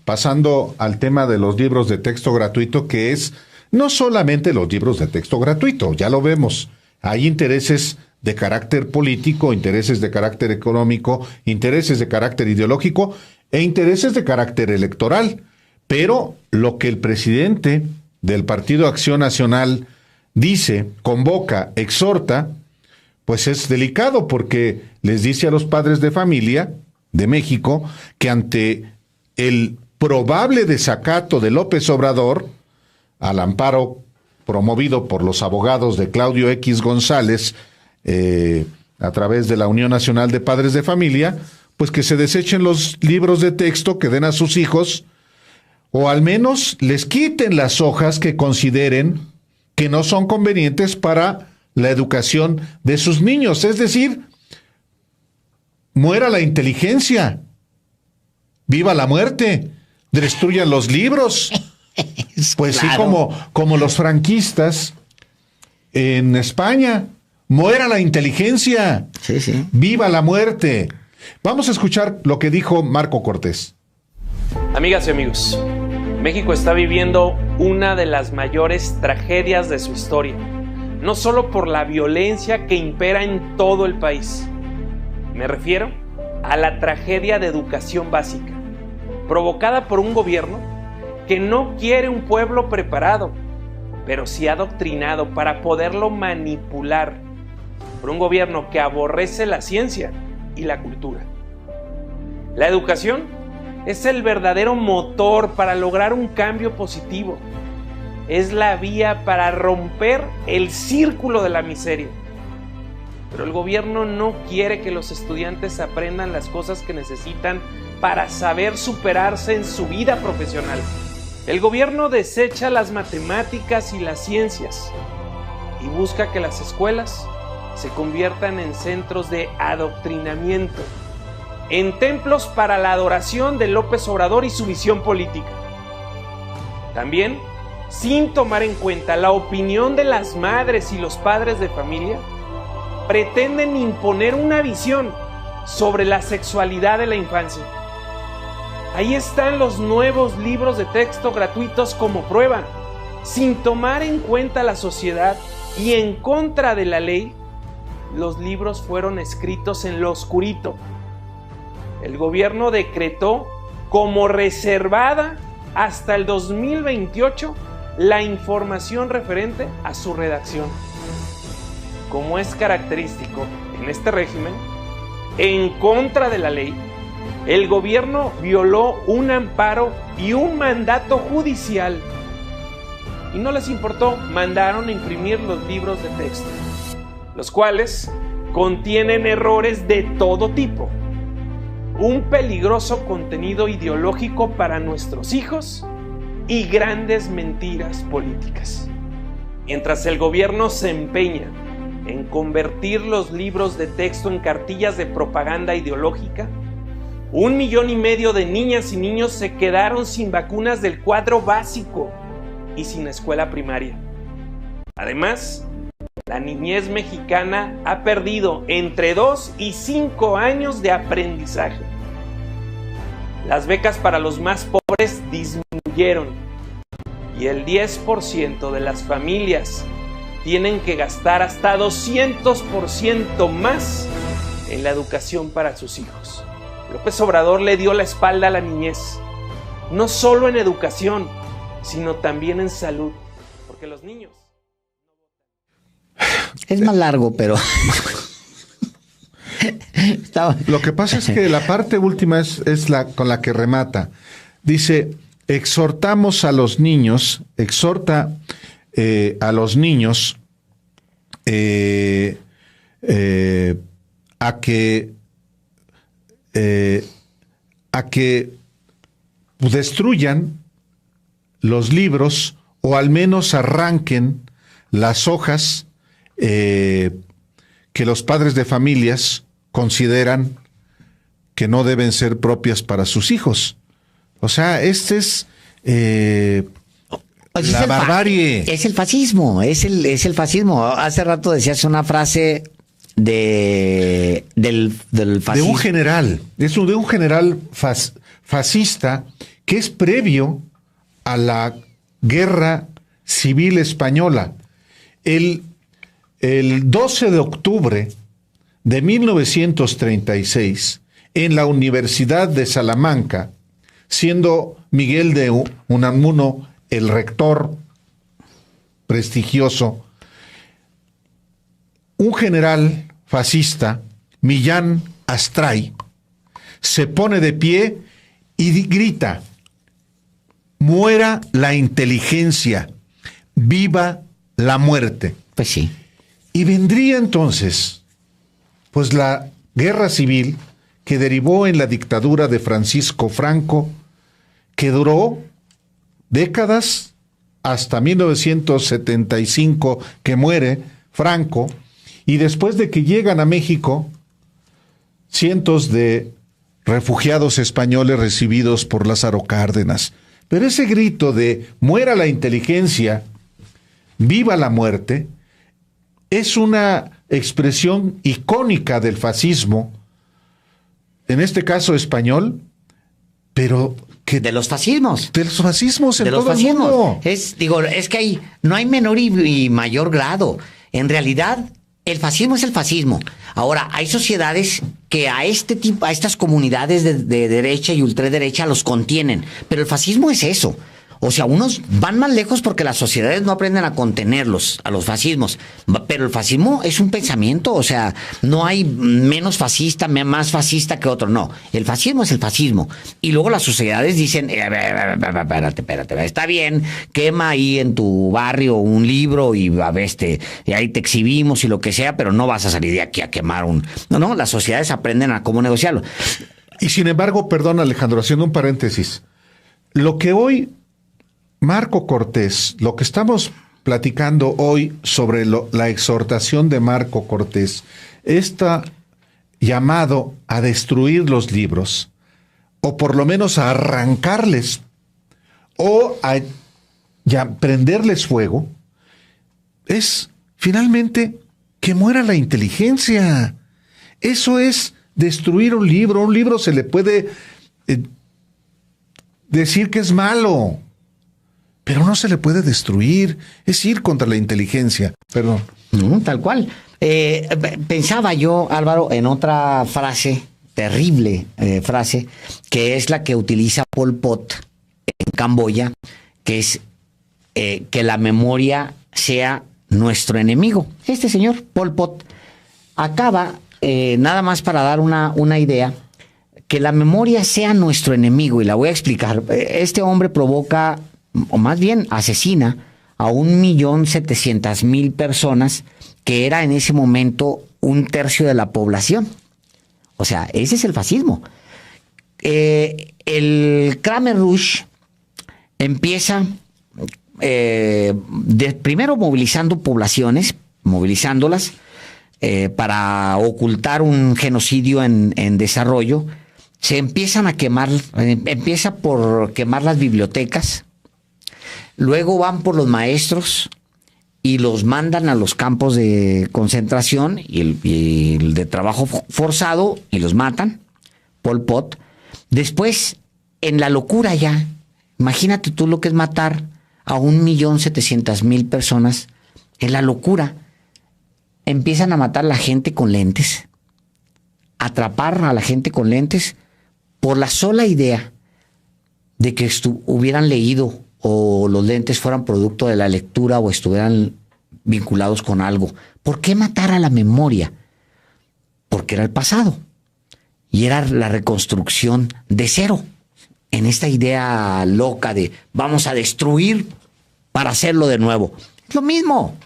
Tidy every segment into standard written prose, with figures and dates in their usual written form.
pasando al tema de los libros de texto gratuito, que es no solamente los libros de texto gratuito, ya lo vemos, hay intereses de carácter político, intereses de carácter económico, intereses de carácter ideológico e intereses de carácter electoral. Pero lo que el presidente del Partido Acción Nacional dice, convoca, exhorta, pues es delicado, porque les dice a los padres de familia de México que ante el probable desacato de López Obrador al amparo promovido por los abogados de Claudio X González a través de la Unión Nacional de Padres de Familia, pues que se desechen los libros de texto que den a sus hijos, o al menos les quiten las hojas que consideren que no son convenientes para la educación de sus niños. Es decir, muera la inteligencia, viva la muerte, destruyan los libros. Pues claro. Sí, como los franquistas en España. Muera la inteligencia. Sí, sí. Viva la muerte. Vamos a escuchar lo que dijo Marco Cortés. Amigas y amigos, México está viviendo una de las mayores tragedias de su historia. No solo por la violencia que impera en todo el país. Me refiero a la tragedia de educación básica, provocada por un gobierno que no quiere un pueblo preparado, pero sí adoctrinado para poderlo manipular, por un gobierno que aborrece la ciencia y la cultura. La educación es el verdadero motor para lograr un cambio positivo. Es la vía para romper el círculo de la miseria. Pero el gobierno no quiere que los estudiantes aprendan las cosas que necesitan para saber superarse en su vida profesional. El gobierno desecha las matemáticas y las ciencias y busca que las escuelas se conviertan en centros de adoctrinamiento, en templos para la adoración de López Obrador y su visión política. También, sin tomar en cuenta la opinión de las madres y los padres de familia, pretenden imponer una visión sobre la sexualidad de la infancia. Ahí están los nuevos libros de texto gratuitos como prueba. Sin tomar en cuenta la sociedad y en contra de la ley, los libros fueron escritos en lo oscurito. El gobierno decretó como reservada hasta el 2028 la información referente a su redacción. Como es característico en este régimen, en contra de la ley, el gobierno violó un amparo y un mandato judicial. Y no les importó, mandaron a imprimir los libros de texto, los cuales contienen errores de todo tipo, un peligroso contenido ideológico para nuestros hijos y grandes mentiras políticas. Mientras el gobierno se empeña en convertir los libros de texto en cartillas de propaganda ideológica, 1,5 millones de niñas y niños se quedaron sin vacunas del cuadro básico y sin escuela primaria. Además, la niñez mexicana ha perdido entre 2 y 5 años de aprendizaje. Las becas para los más pobres disminuyeron y el 10% de las familias tienen que gastar hasta 200% más en la educación para sus hijos. López Obrador le dio la espalda a la niñez, no solo en educación, sino también en salud, porque los niños... Es más largo, pero... Lo que pasa es que la parte última es la con la que remata. Dice, exhortamos a los niños, exhorta a los niños a que destruyan los libros o al menos arranquen las hojas que los padres de familias consideran que no deben ser propias para sus hijos. O sea, este es la barbarie. Es el fascismo, es el fascismo. Hace rato decías una frase del fascismo. De un general, de un general fascista que es previo a la Guerra Civil Española. El 12 de octubre de 1936, en la Universidad de Salamanca, siendo Miguel de Unamuno el rector prestigioso, un general fascista, Millán Astray, se pone de pie y grita: muera la inteligencia, viva la muerte. Pues sí. Y vendría entonces, pues, la guerra civil que derivó en la dictadura de Francisco Franco, que duró décadas, hasta 1975, que muere Franco, y después de que llegan a México cientos de refugiados españoles recibidos por Lázaro Cárdenas. Pero ese grito de muera la inteligencia, viva la muerte, es una expresión icónica del fascismo, en este caso español, pero que de los fascismos. De los fascismos en de los todo fascismos. el mundo. Es que no hay menor y mayor grado. En realidad, el fascismo es el fascismo. Ahora, hay sociedades que a estas comunidades de derecha y ultraderecha los contienen, pero el fascismo es eso. O sea, unos van más lejos porque las sociedades no aprenden a contenerlos, a los fascismos. Pero el fascismo es un pensamiento, o sea, no hay menos fascista, más fascista que otro, no. El fascismo es el fascismo. Y luego las sociedades dicen, espérate, está bien, quema ahí en tu barrio un libro y ahí te exhibimos y lo que sea, pero no vas a salir de aquí a quemar un... No, las sociedades aprenden a cómo negociarlo. Y sin embargo, perdón, Alejandro, haciendo un paréntesis, lo que hoy Marco Cortés, lo que estamos platicando hoy sobre la exhortación de Marco Cortés, está llamado a destruir los libros, o por lo menos a arrancarles, o a prenderles fuego, es finalmente que muera la inteligencia. Eso es destruir un libro. Un libro se le puede decir que es malo, pero no se le puede destruir, es ir contra la inteligencia. Perdón. Tal cual. Pensaba yo, Álvaro, en otra frase, terrible frase, que es la que utiliza Pol Pot en Camboya, que es que la memoria sea nuestro enemigo. Este señor, Pol Pot, acaba, nada más para dar una idea, que la memoria sea nuestro enemigo, y la voy a explicar. Este hombre provoca, o más bien asesina, a 1.700.000 personas, que era en ese momento 1/3 de la población. O sea, ese es el fascismo. El Khmer Rouge empieza primero movilizando poblaciones, movilizándolas para ocultar un genocidio en desarrollo. Se empiezan a quemar, empieza por quemar las bibliotecas. Luego van por los maestros y los mandan a los campos de concentración y el de trabajo forzado, y los matan. Pol Pot. Después, en la locura ya, imagínate tú lo que es matar a 1.700.000 personas. En la locura empiezan a matar a la gente con lentes, atrapar a la gente con lentes por la sola idea de que hubieran leído, o los lentes fueran producto de la lectura, o estuvieran vinculados con algo. ¿Por qué matar a la memoria? Porque era el pasado y era la reconstrucción de cero, en esta idea loca de vamos a destruir para hacerlo de nuevo. Es lo mismo,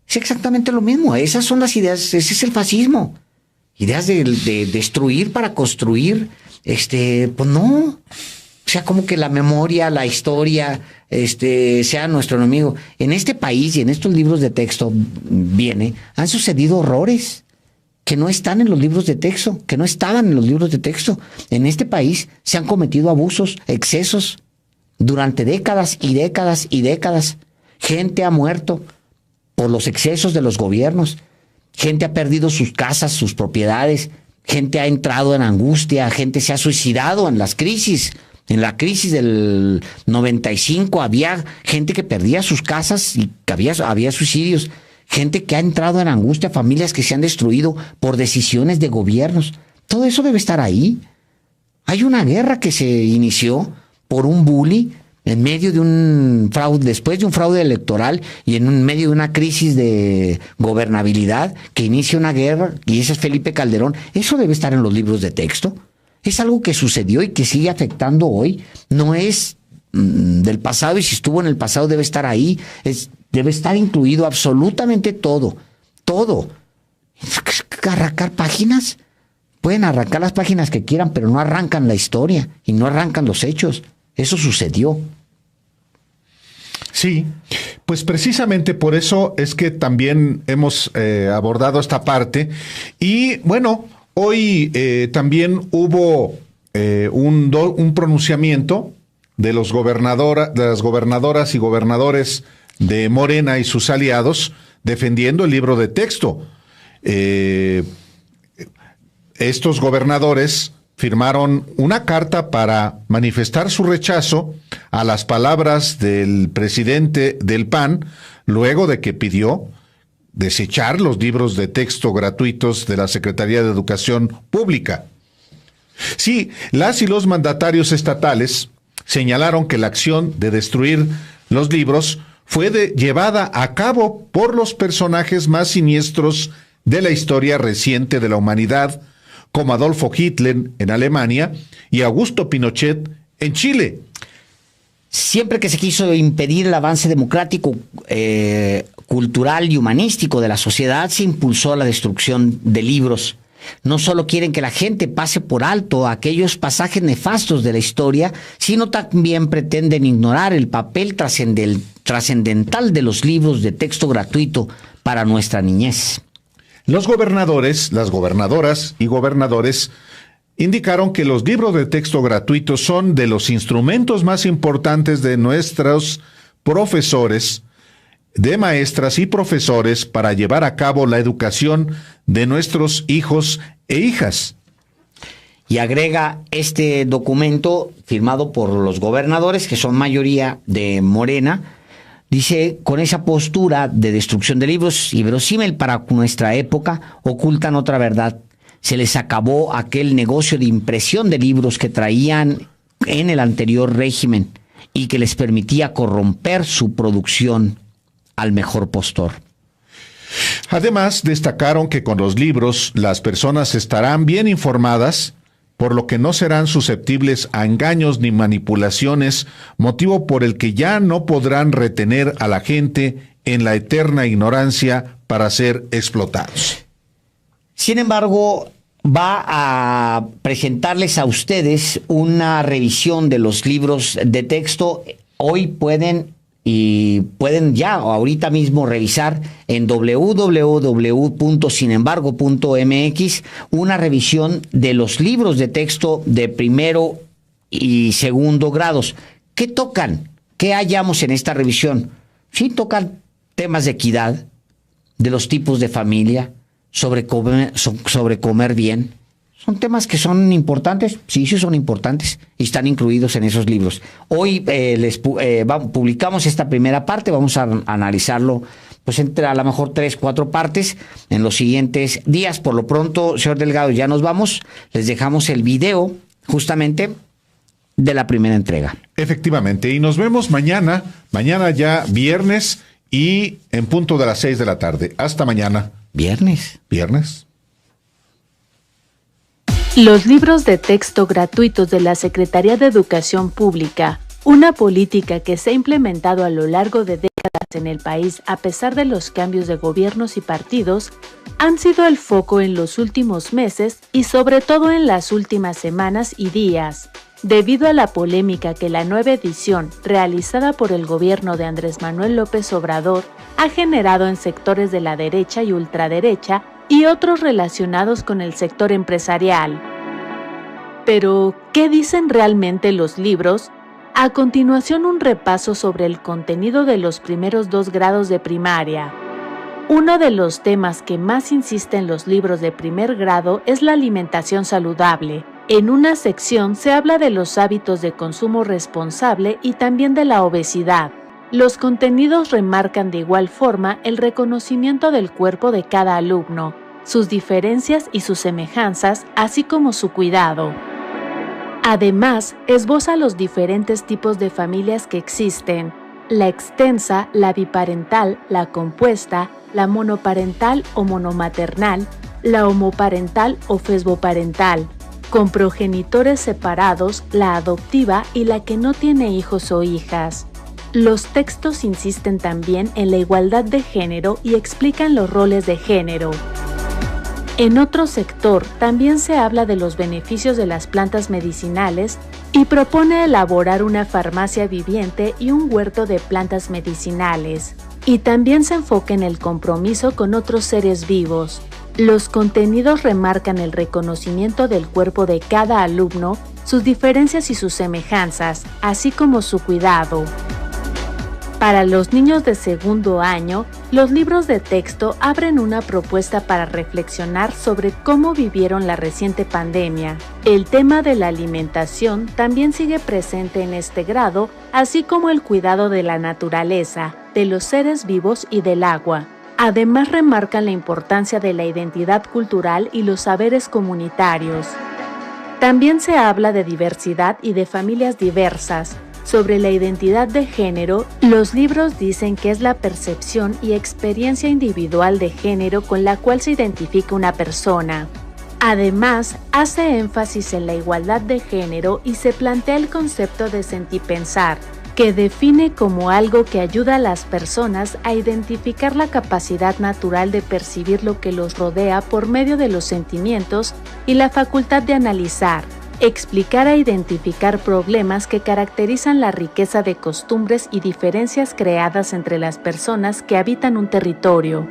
es exactamente lo mismo. Esas son las ideas, ese es el fascismo. Ideas de destruir para construir. Pues no. O sea, como que la memoria, la historia, sea nuestro enemigo. En este país y en estos libros de texto han sucedido horrores que no están en los libros de texto, que no estaban en los libros de texto. En este país se han cometido abusos, excesos, durante décadas y décadas y décadas. Gente ha muerto por los excesos de los gobiernos. Gente ha perdido sus casas, sus propiedades. Gente ha entrado en angustia. Gente se ha suicidado en las crisis En la crisis del 95 había gente que perdía sus casas y que había suicidios. Gente que ha entrado en angustia, familias que se han destruido por decisiones de gobiernos. Todo eso debe estar ahí. Hay una guerra que se inició por un bully en medio de un fraude, después de un fraude electoral y en medio de una crisis de gobernabilidad que inicia una guerra, y ese es Felipe Calderón. Eso debe estar en los libros de texto. Es algo que sucedió y que sigue afectando hoy. No es del pasado, y si estuvo en el pasado debe estar ahí. Debe estar incluido absolutamente todo. Todo. ¿Arrancar páginas? Pueden arrancar las páginas que quieran, pero no arrancan la historia y no arrancan los hechos. Eso sucedió. Sí, pues precisamente por eso es que también hemos abordado esta parte. Y bueno, hoy también hubo un pronunciamiento de las gobernadoras y gobernadores de Morena y sus aliados defendiendo el libro de texto. Estos gobernadores firmaron una carta para manifestar su rechazo a las palabras del presidente del PAN, luego de que pidió desechar los libros de texto gratuitos de la Secretaría de Educación Pública. Sí, las y los mandatarios estatales señalaron que la acción de destruir los libros fue llevada a cabo por los personajes más siniestros de la historia reciente de la humanidad, como Adolfo Hitler en Alemania y Augusto Pinochet en Chile. Siempre que se quiso impedir el avance democrático, cultural y humanístico de la sociedad, se impulsó la destrucción de libros. No solo quieren que la gente pase por alto aquellos pasajes nefastos de la historia, sino también pretenden ignorar el papel trascendental de los libros de texto gratuito para nuestra niñez. Los gobernadores, las gobernadoras y gobernadores indicaron que los libros de texto gratuitos son de los instrumentos más importantes de nuestros profesores, de maestras y profesores para llevar a cabo la educación de nuestros hijos e hijas. Y agrega este documento firmado por los gobernadores, que son mayoría de Morena. Dice, con esa postura de destrucción de libros, inverosímil para nuestra época, ocultan otra verdad. Se les acabó aquel negocio de impresión de libros que traían en el anterior régimen y que les permitía corromper su producción al mejor postor. Además, destacaron que con los libros las personas estarán bien informadas, por lo que no serán susceptibles a engaños ni manipulaciones, motivo por el que ya no podrán retener a la gente en la eterna ignorancia para ser explotados. Sin embargo, va a presentarles a ustedes una revisión de los libros de texto. Hoy pueden ya ahorita mismo revisar en www.sinembargo.mx una revisión de los libros de texto de primero y segundo grados. ¿Qué tocan? ¿Qué hallamos en esta revisión? Sí, tocan temas de equidad, de los tipos de familia, sobre comer bien. Son temas que son importantes, sí son importantes y están incluidos en esos libros. Hoy publicamos esta primera parte, vamos a analizarlo pues entre a lo mejor 3-4 partes en los siguientes días. Por lo pronto, señor Delgado, ya nos vamos. Les dejamos el video justamente de la primera entrega. Efectivamente, y nos vemos mañana ya viernes y en punto de las 6 de la tarde. Hasta mañana. ¿Viernes? Los libros de texto gratuitos de la Secretaría de Educación Pública, una política que se ha implementado a lo largo de décadas en el país a pesar de los cambios de gobiernos y partidos, han sido el foco en los últimos meses y sobre todo en las últimas semanas y días, debido a la polémica que la nueva edición, realizada por el gobierno de Andrés Manuel López Obrador, ha generado en sectores de la derecha y ultraderecha y otros relacionados con el sector empresarial. Pero, ¿qué dicen realmente los libros? A continuación, un repaso sobre el contenido de los primeros 2 grados de primaria. Uno de los temas que más insiste en los libros de primer grado es la alimentación saludable, En una sección se habla de los hábitos de consumo responsable y también de la obesidad. Los contenidos remarcan de igual forma el reconocimiento del cuerpo de cada alumno, sus diferencias y sus semejanzas, así como su cuidado. Además, esboza los diferentes tipos de familias que existen: la extensa, la biparental, la compuesta, la monoparental o monomaternal, la homoparental o fesboparental, con progenitores separados, la adoptiva y la que no tiene hijos o hijas. Los textos insisten también en la igualdad de género y explican los roles de género. En otro sector también se habla de los beneficios de las plantas medicinales y propone elaborar una farmacia viviente y un huerto de plantas medicinales. Y también se enfoca en el compromiso con otros seres vivos. Los contenidos remarcan el reconocimiento del cuerpo de cada alumno, sus diferencias y sus semejanzas, así como su cuidado. Para los niños de segundo año, los libros de texto abren una propuesta para reflexionar sobre cómo vivieron la reciente pandemia. El tema de la alimentación también sigue presente en este grado, así como el cuidado de la naturaleza, de los seres vivos y del agua. Además, remarcan la importancia de la identidad cultural y los saberes comunitarios. También se habla de diversidad y de familias diversas. Sobre la identidad de género, los libros dicen que es la percepción y experiencia individual de género con la cual se identifica una persona. Además, hace énfasis en la igualdad de género y se plantea el concepto de sentipensar, que define como algo que ayuda a las personas a identificar la capacidad natural de percibir lo que los rodea por medio de los sentimientos y la facultad de analizar, explicar e identificar problemas que caracterizan la riqueza de costumbres y diferencias creadas entre las personas que habitan un territorio.